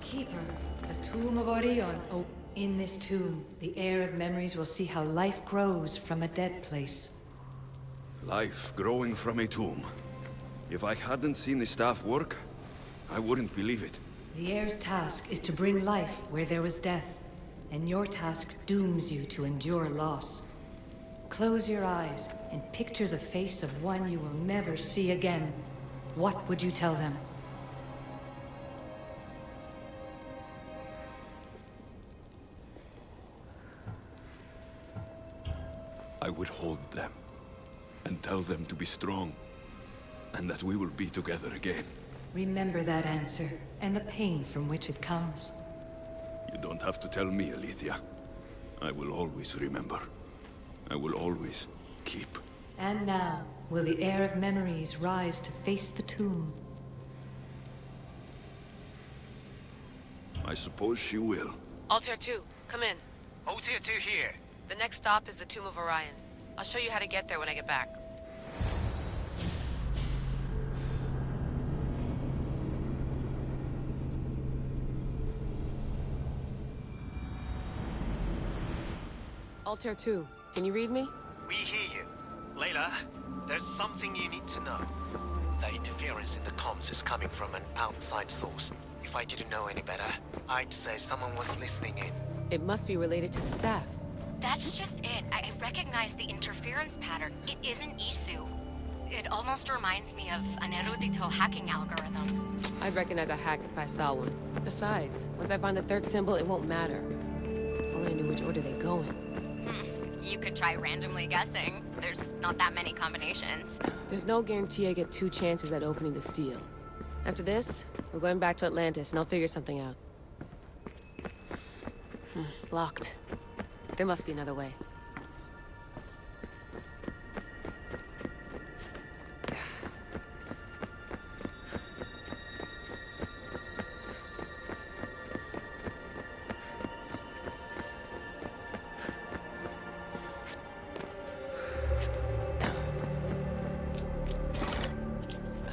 Keeper, the tomb of Orion. Oh, in this tomb, the heir of memories will see how life grows from a dead place. Life growing from a tomb. If I hadn't seen the staff work, I wouldn't believe it. The heir's task is to bring life where there was death, and your task dooms you to endure loss. Close your eyes and picture the face of one you will never see again. What would you tell them? I would hold them and tell them to be strong, and that we will be together again. Remember that answer, and the pain from which it comes. You don't have to tell me, Alethea. I will always remember. I will always keep. And now, will the heir of memories rise to face the tomb? I suppose she will. Altair 2, come in. Altair 2 here. The next stop is the Tomb of Orion. I'll show you how to get there when I get back. Altair 2, can you read me? We hear you. Layla, there's something you need to know. The interference in the comms is coming from an outside source. If I didn't know any better, I'd say someone was listening in. It must be related to the staff. That's just it. I recognize the interference pattern. It isn't Isu. It almost reminds me of an Erudito hacking algorithm. I'd recognize a hack if I saw one. Besides, once I find the third symbol, it won't matter. If only I knew which order they go in. You could try randomly guessing. There's not that many combinations. There's no guarantee I get 2 chances at opening the seal. After this, we're going back to Atlantis, and I'll figure something out. Locked. There must be another way.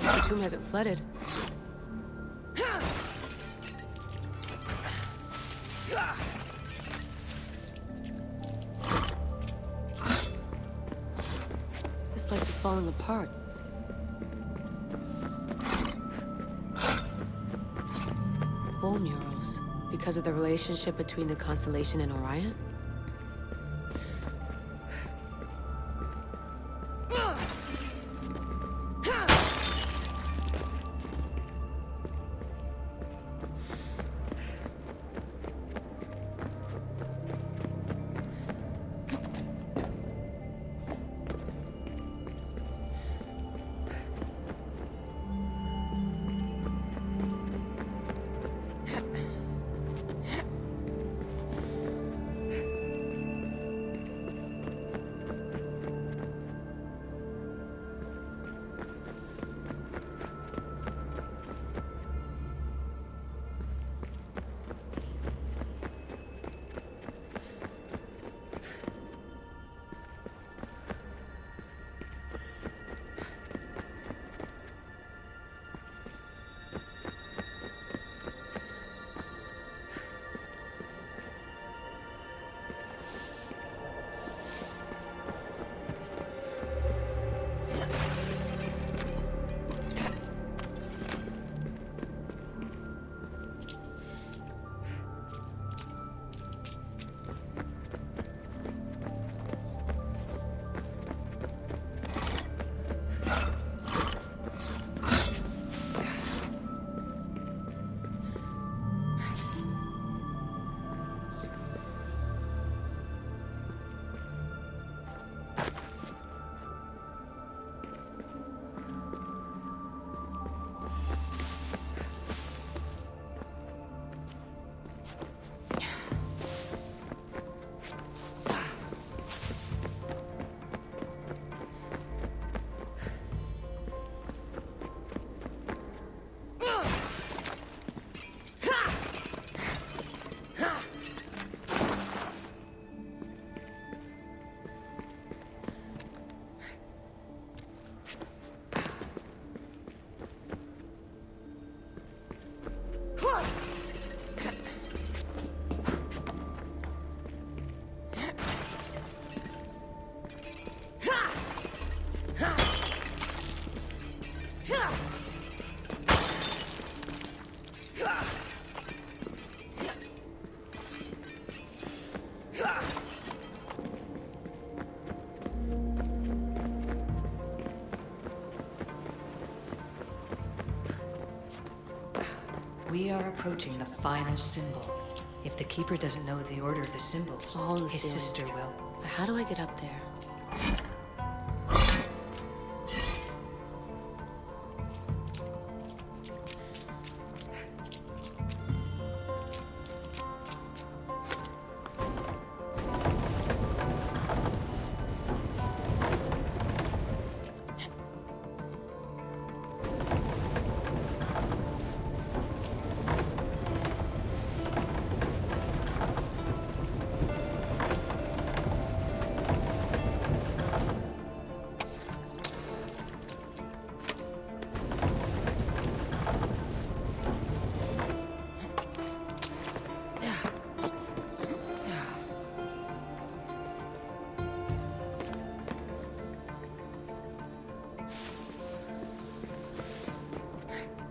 The tomb hasn't flooded. This place is falling apart. Bone murals. Because of the relationship between the constellation and Orion? approaching the final symbol. If the Keeper doesn't know the order of the symbols, A hole in the his ceiling. sister will. But how do I get up there?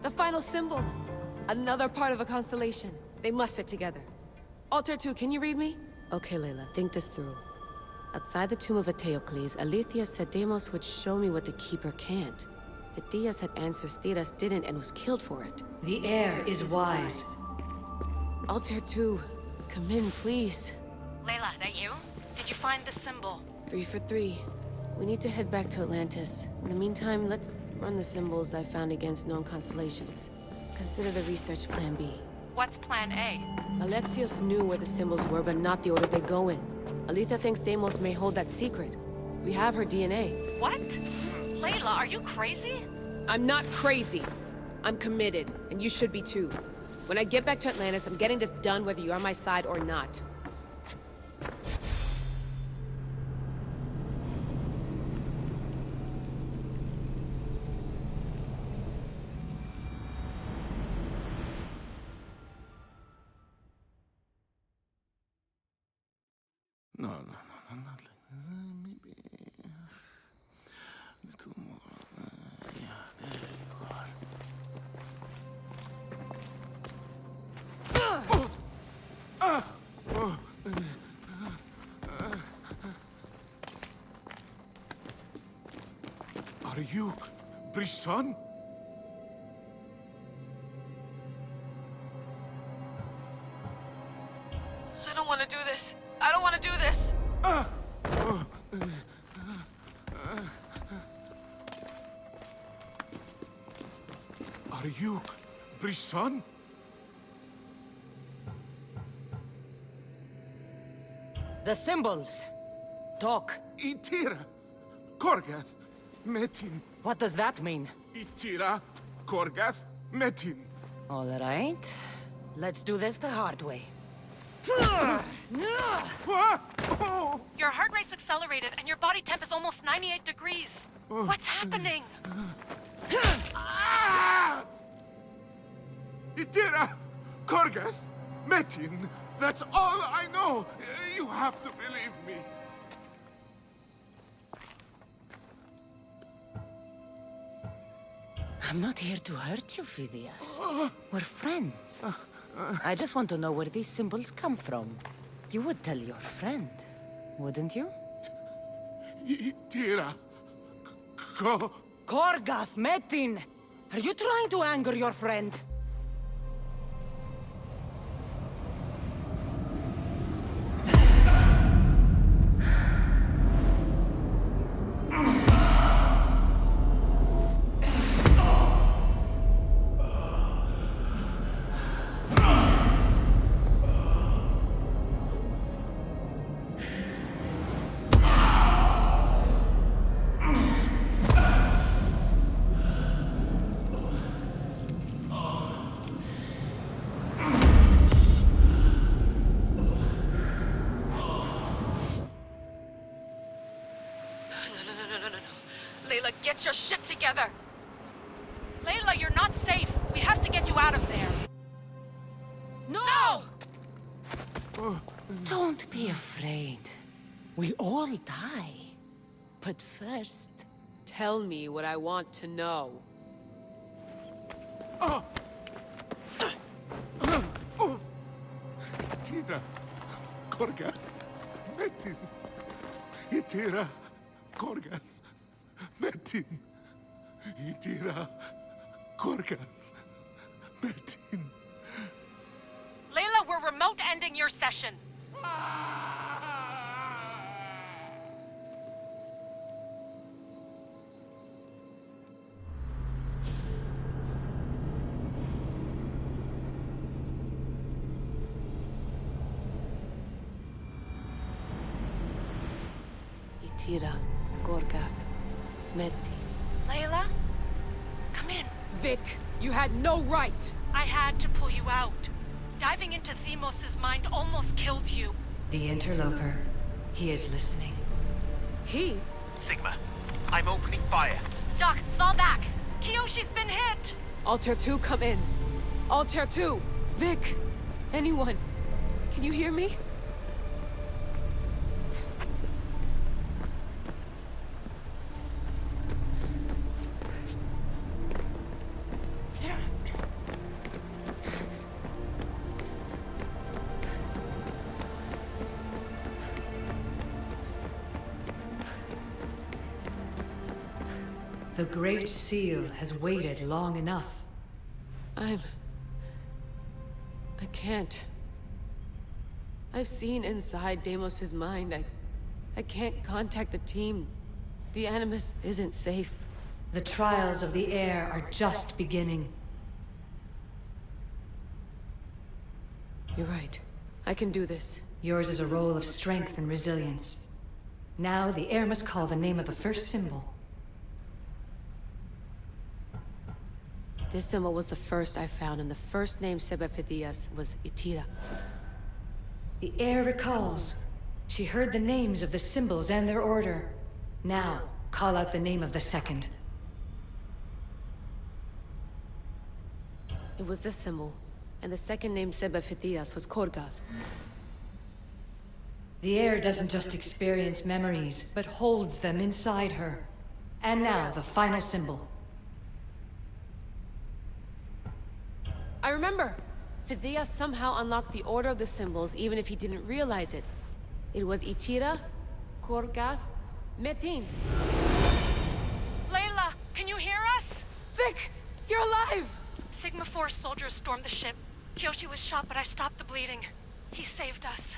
The final symbol! Another part of a constellation. They must fit together. Altair 2, can you read me? Okay, Layla, think this through. Outside the tomb of Eteocles, Alethea said Deimos would show me what the Keeper can't. Phidias had answers Theras didn't and was killed for it. The air is wise. Altair 2, come in, please. Layla, that you? Did you find the symbol? 3 for 3. We need to head back to Atlantis. In the meantime, let's run the symbols I found against known constellations. Consider the research plan B. What's plan A? Alexios knew where the symbols were, but not the order they go in. Alethea thinks Deimos may hold that secret. We have her DNA. What? Layla, are you crazy? I'm not crazy. I'm committed, and you should be too. When I get back to Atlantis, I'm getting this done whether you're on my side or not. No, not like this. Maybe a little more. Yeah, there you are. Are you Brisson? I don't want to do this. I don't want to do this. Are you Brisson? The symbols. Talk. Itira, Korgath, Metin. What does that mean? Itira, Korgath, Metin. All right. Let's do this the hard way. What? Oh. Your heart rate's accelerated and your body temp is almost 98 degrees. What's happening? Ah! Itira, Korgath, Metin. That's all I know. You have to believe me. I'm not here to hurt you, Phidias. We're friends. I just want to know where these symbols come from. You would tell your friend, wouldn't you? Itira, Korgath, Metin! Are you trying to anger your friend? Layla, get your shit together! Layla, you're not safe. We have to get you out of there. No! Don't be afraid. We all die. But first... Tell me what I want to know. Itira, Korgath, Metin. Itira, Korgath, Metin. Itira, Korgath, Metin. remote ending your session. Tira, Gorgath, Meti. Layla? Come in. Vic, you had no right! I had to pull you out. Diving into Themos' mind almost killed you. The interloper. He is listening. He? Sigma, I'm opening fire. Doc, fall back! Kiyoshi's been hit! Altair 2, come in. Altair 2! Vic! Anyone? Can you hear me? The Great Seal has waited long enough. I can't. I've seen inside Deimos' mind. I can't contact the team. The Animus isn't safe. The trials of the air are just beginning. You're right. I can do this. Yours is a role of strength and resilience. Now the air must call the name of the first symbol. This symbol was the first I found, and the first name Sebefithias was Itira. The air recalls. She heard the names of the symbols and their order. Now, call out the name of the second. It was this symbol, and the second name Sebefithias was Korgath. The air doesn't just experience memories, but holds them inside her. And now, the final symbol. I remember! Phidias somehow unlocked the order of the symbols, even if he didn't realize it. It was Itira, Korgath, Metin. Layla, can you hear us? Vic! You're alive! Sigma 4 soldiers stormed the ship. Kiyoshi was shot, but I stopped the bleeding. He saved us.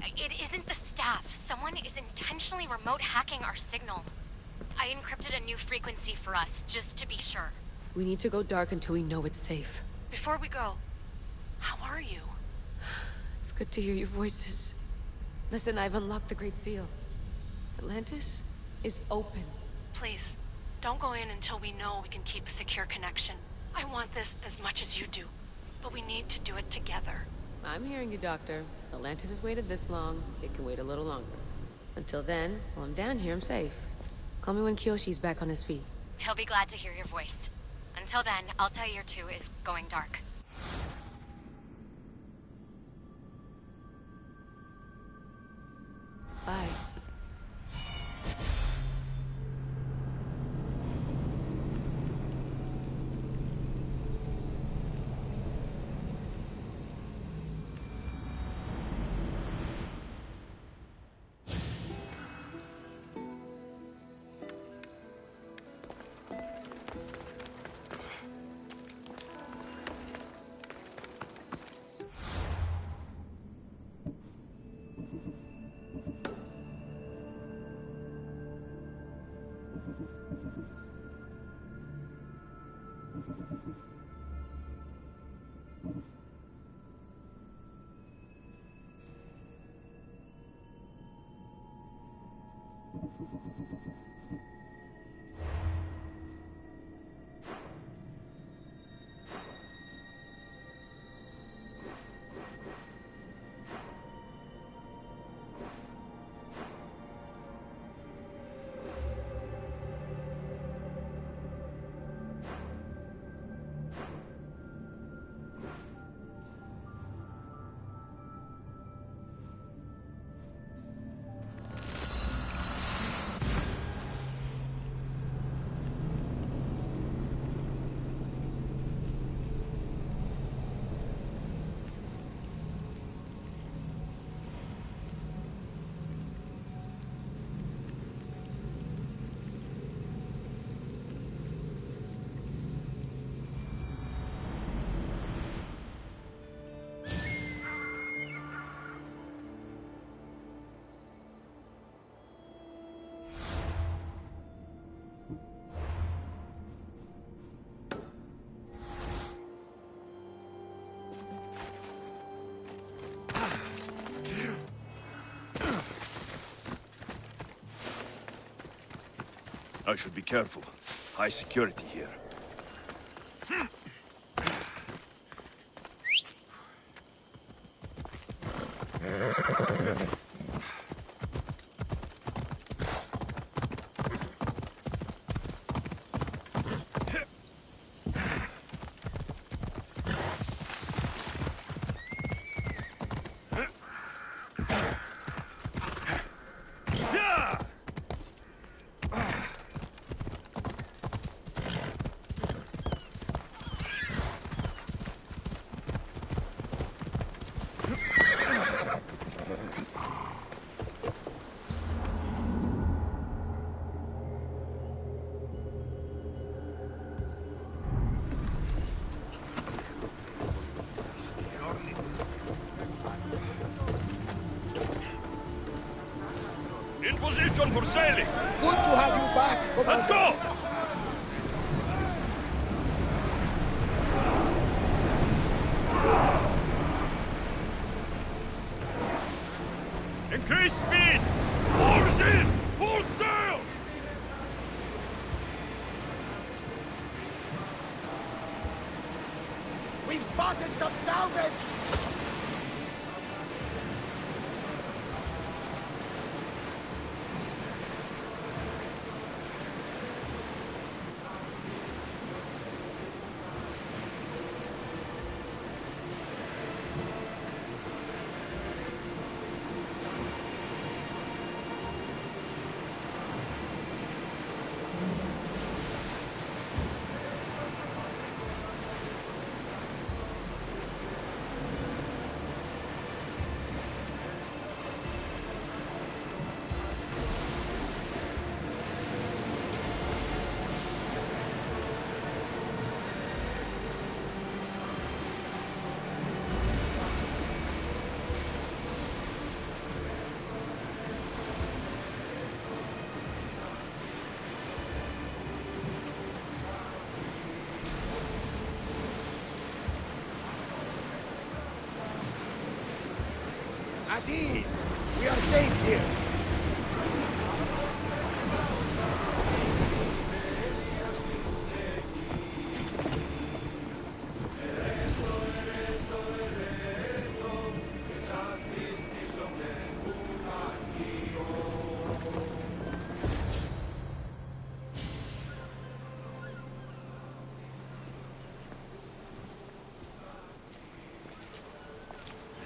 It isn't the staff. Someone is intentionally remote hacking our signal. I encrypted a new frequency for us, just to be sure. We need to go dark until we know it's safe. Before we go, how are you? It's good to hear your voices. Listen, I've unlocked the Great Seal. Atlantis is open. Please, don't go in until we know we can keep a secure connection. I want this as much as you do, but we need to do it together. I'm hearing you, Doctor. Atlantis has waited this long. It can wait a little longer. Until then, while I'm down here, I'm safe. Call me when Kiyoshi's back on his feet. He'll be glad to hear your voice. Until then, Altair 2 is going dark. Bye. I should be careful. High security here. In position for sailing! Good to have you back, Commander. Let's go! Increase speed! Oars in! Full sail! We've spotted some salvage! At ease! We are safe here!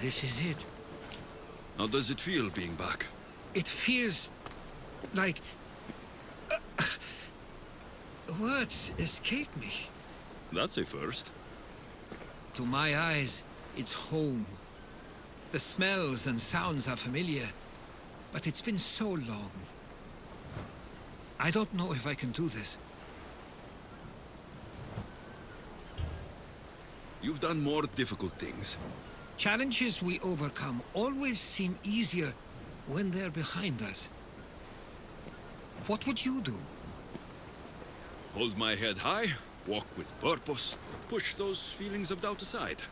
This is it. How does it feel being back? It feels like... words escape me. That's a first. To my eyes, it's home. The smells and sounds are familiar, but it's been so long. I don't know if I can do this. You've done more difficult things. Challenges we overcome always seem easier when they're behind us. What would you do? Hold my head high, walk with purpose, push those feelings of doubt aside.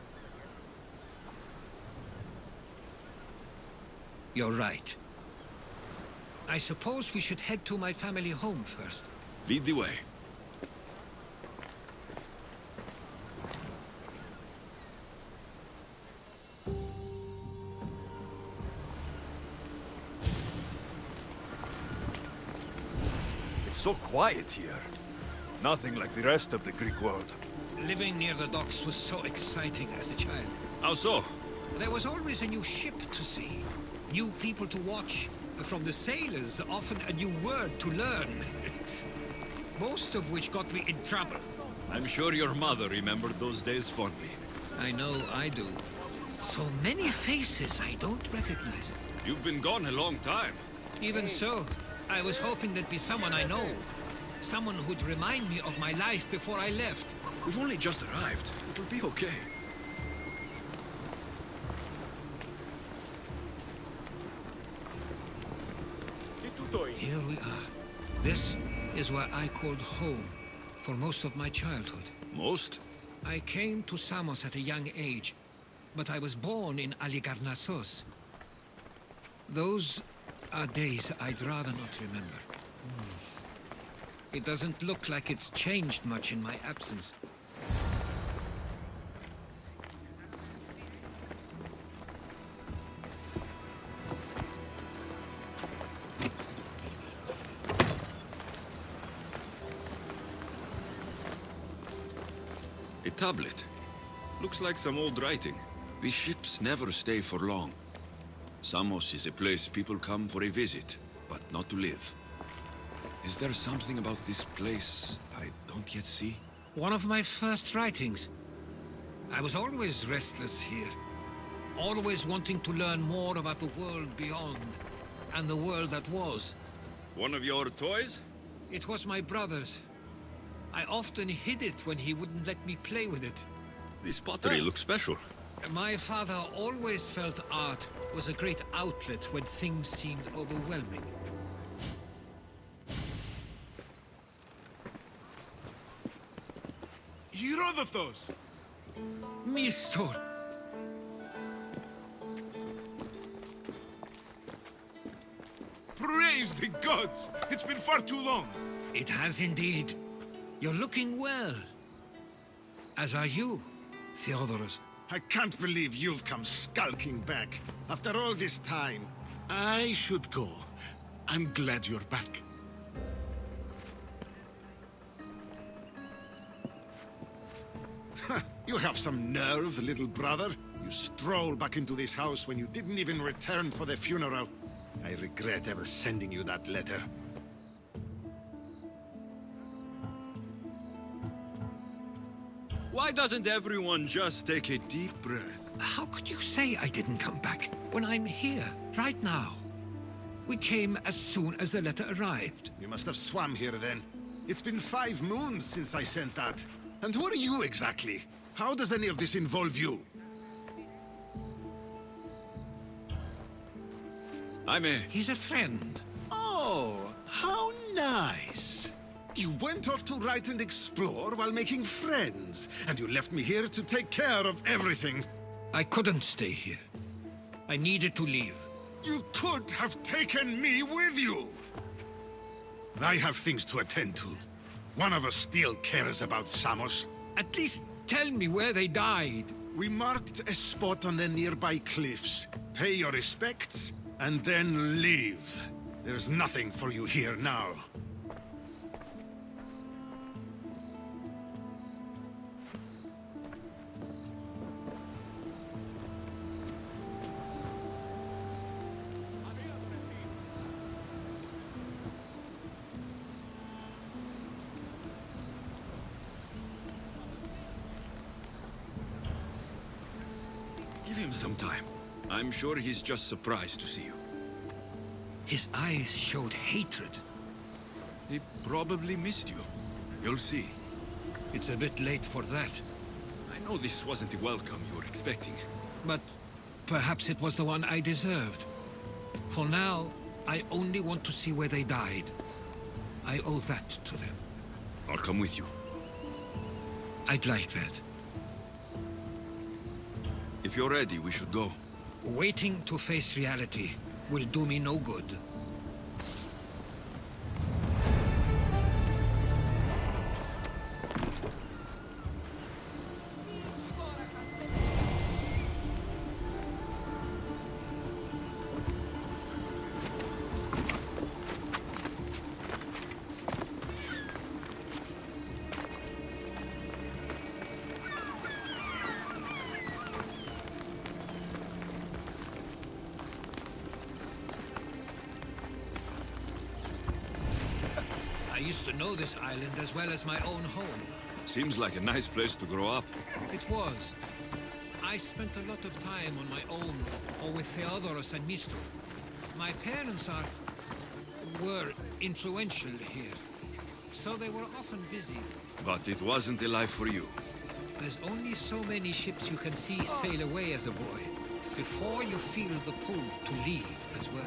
You're right. I suppose we should head to my family home first. Lead the way. It's so quiet here. Nothing like the rest of the Greek world. Living near the docks was so exciting as a child. How so? There was always a new ship to see, new people to watch, from the sailors, often a new word to learn. Most of which got me in trouble. I'm sure your mother remembered those days fondly. I know I do. So many faces I don't recognize. You've been gone a long time. Even so, I was hoping there'd be someone I know. Someone who'd remind me of my life before I left. We've only just arrived. It'll be okay. Here we are. This is where I called home for most of my childhood. Most? I came to Samos at a young age, but I was born in Aligarnassos. Those are days I'd rather not remember. It doesn't look like it's changed much in my absence. A tablet. Looks like some old writing. These ships never stay for long. Samos is a place people come for a visit, but not to live. Is there something about this place I don't yet see? One of my first writings. I was always restless here. Always wanting to learn more about the world beyond, and the world that was. One of your toys? It was my brother's. I often hid it when he wouldn't let me play with it. This pottery looks special. My father always felt art was a great outlet when things seemed overwhelming. Herodotos! Mistor! Praise the gods! It's been far too long! It has indeed. You're looking well. As are you, Theodoros. I can't believe you've come skulking back. After all this time. I should go. I'm glad you're back. You have some nerve, little brother. You stroll back into this house when you didn't even return for the funeral. I regret ever sending you that letter. Why doesn't everyone just take a deep breath? How could you say I didn't come back when I'm here, right now? We came as soon as the letter arrived. You must have swum here then. It's been 5 moons since I sent that. And who are you exactly? How does any of this involve you? He's a friend. Oh, how nice. You went off to write and explore while making friends, and you left me here to take care of everything. I couldn't stay here. I needed to leave. You could have taken me with you! I have things to attend to. One of us still cares about Samos. At least tell me where they died. We marked a spot on the nearby cliffs. Pay your respects, and then leave. There's nothing for you here now. Give him some time. I'm sure he's just surprised to see you. His eyes showed hatred. He probably missed you. You'll see. It's a bit late for that. I know this wasn't the welcome you were expecting. But perhaps it was the one I deserved. For now, I only want to see where they died. I owe that to them. I'll come with you. I'd like that. If you're ready, we should go. Waiting to face reality will do me no good. I used to know this island as well as my own home. Seems like a nice place to grow up. It was. I spent a lot of time on my own, or with Theodoros and Mistor. My parents were influential here, so they were often busy. But it wasn't a life for you. There's only so many ships you can see sail away as a boy, before you feel the pull to leave as well.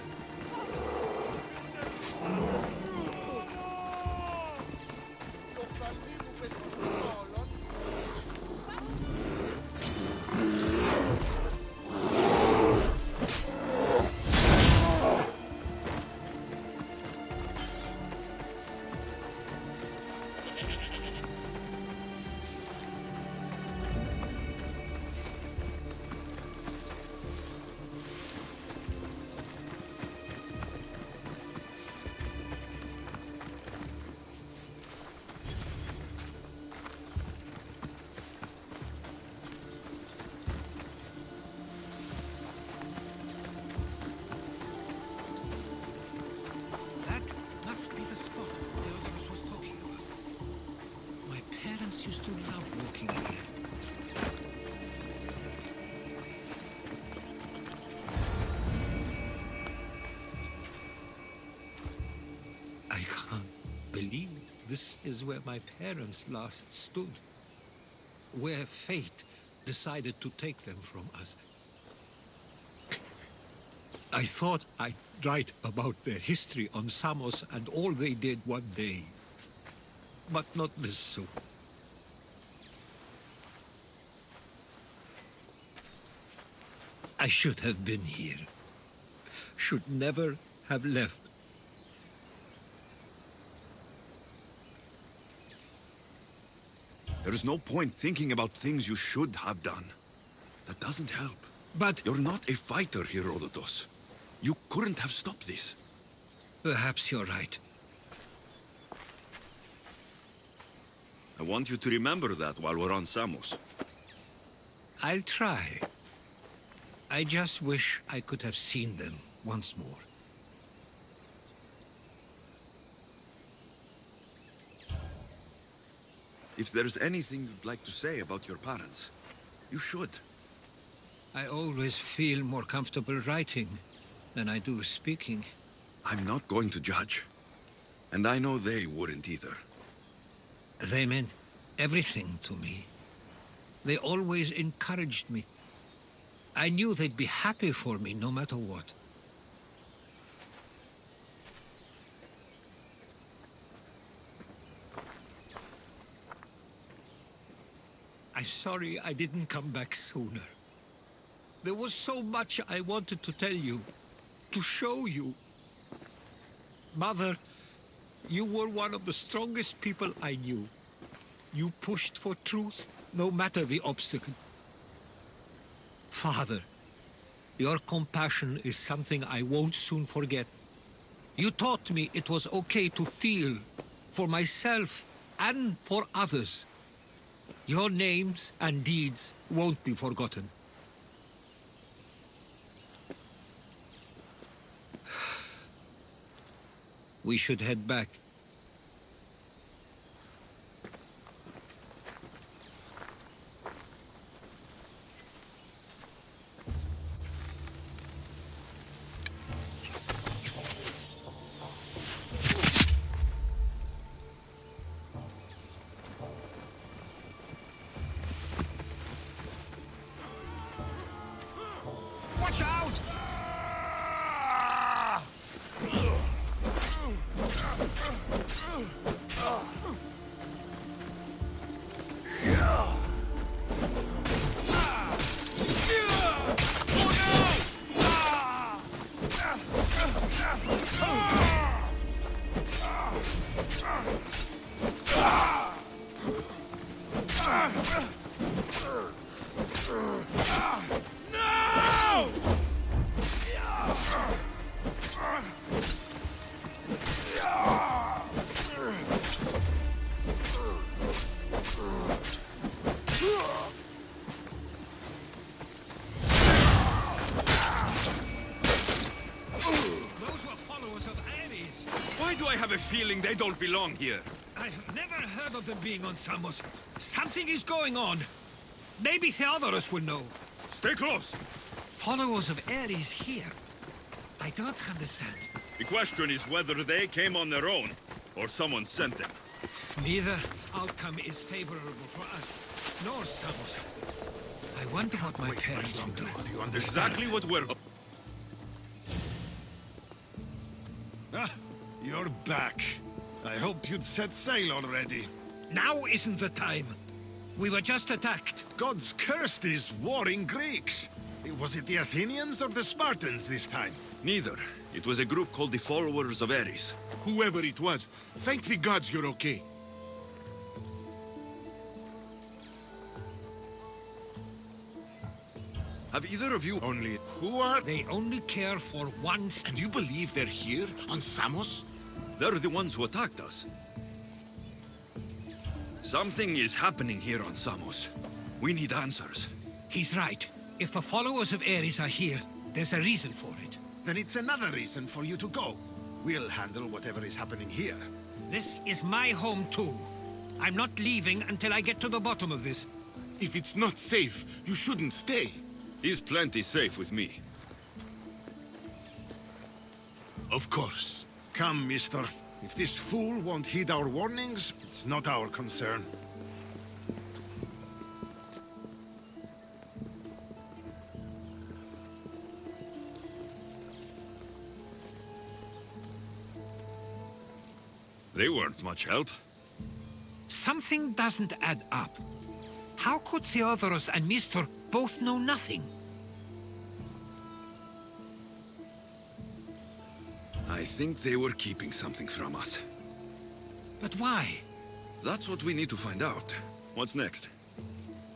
believe this is where my parents last stood. Where fate decided to take them from us. I thought I'd write about their history on Samos and all they did one day. But not this soon. I should have been here. Should never have left. There is no point thinking about things you should have done. That doesn't help. But You're not a fighter, Herodotus. You couldn't have stopped this. perhaps you're right. I want you to remember that while we're on Samos. I'll try. I just wish I could have seen them once more. If there's anything you'd like to say about your parents, you should. I always feel more comfortable writing than I do speaking. I'm not going to judge. And I know they wouldn't either. They meant everything to me. They always encouraged me. I knew they'd be happy for me no matter what. I'm sorry I didn't come back sooner. There was so much I wanted to tell you, to show you. Mother, you were one of the strongest people I knew. You pushed for truth, no matter the obstacle. Father, your compassion is something I won't soon forget. You taught me it was okay to feel, for myself and for others. Your names and deeds won't be forgotten. We should head back. Watch out! Why do I have a feeling they don't belong here? I've never heard of them being on Samos. Something is going on. Maybe Theodorus will know. Stay close! Followers of Ares here. I don't understand. The question is whether they came on their own, or someone sent them. Neither outcome is favorable for us, nor Samos. I wonder what my parents would do. Do you understand? Exactly what we're... Ah, you're back. I hoped you'd set sail already. Now isn't the time. We were just attacked. Gods cursed these warring Greeks. Was it the Athenians or the Spartans this time? Neither. It was a group called the Followers of Ares. Whoever it was, thank the gods you're okay. Have either of you only... Who are... They only care for one... And you believe they're here, on Samos? They're the ones who attacked us. Something is happening here on Samos. We need answers. He's right. If the followers of Ares are here, there's a reason for it. Then it's another reason for you to go. We'll handle whatever is happening here. This is my home too. I'm not leaving until I get to the bottom of this. If it's not safe, you shouldn't stay. He's plenty safe with me. Of course. Come, mister. If this fool won't heed our warnings, it's not our concern. They weren't much help. Something doesn't add up. How could Theodoros and Mystor both know nothing? I think they were keeping something from us. But why? That's what we need to find out. What's next?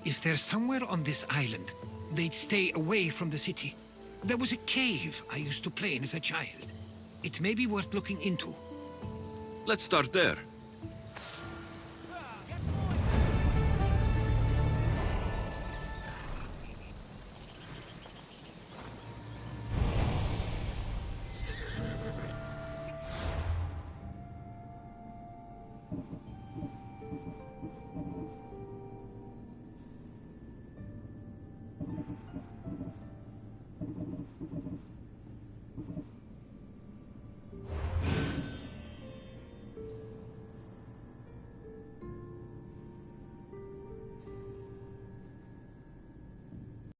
If they're somewhere on this island, they'd stay away from the city. There was a cave I used to play in as a child. It may be worth looking into. Let's start there. You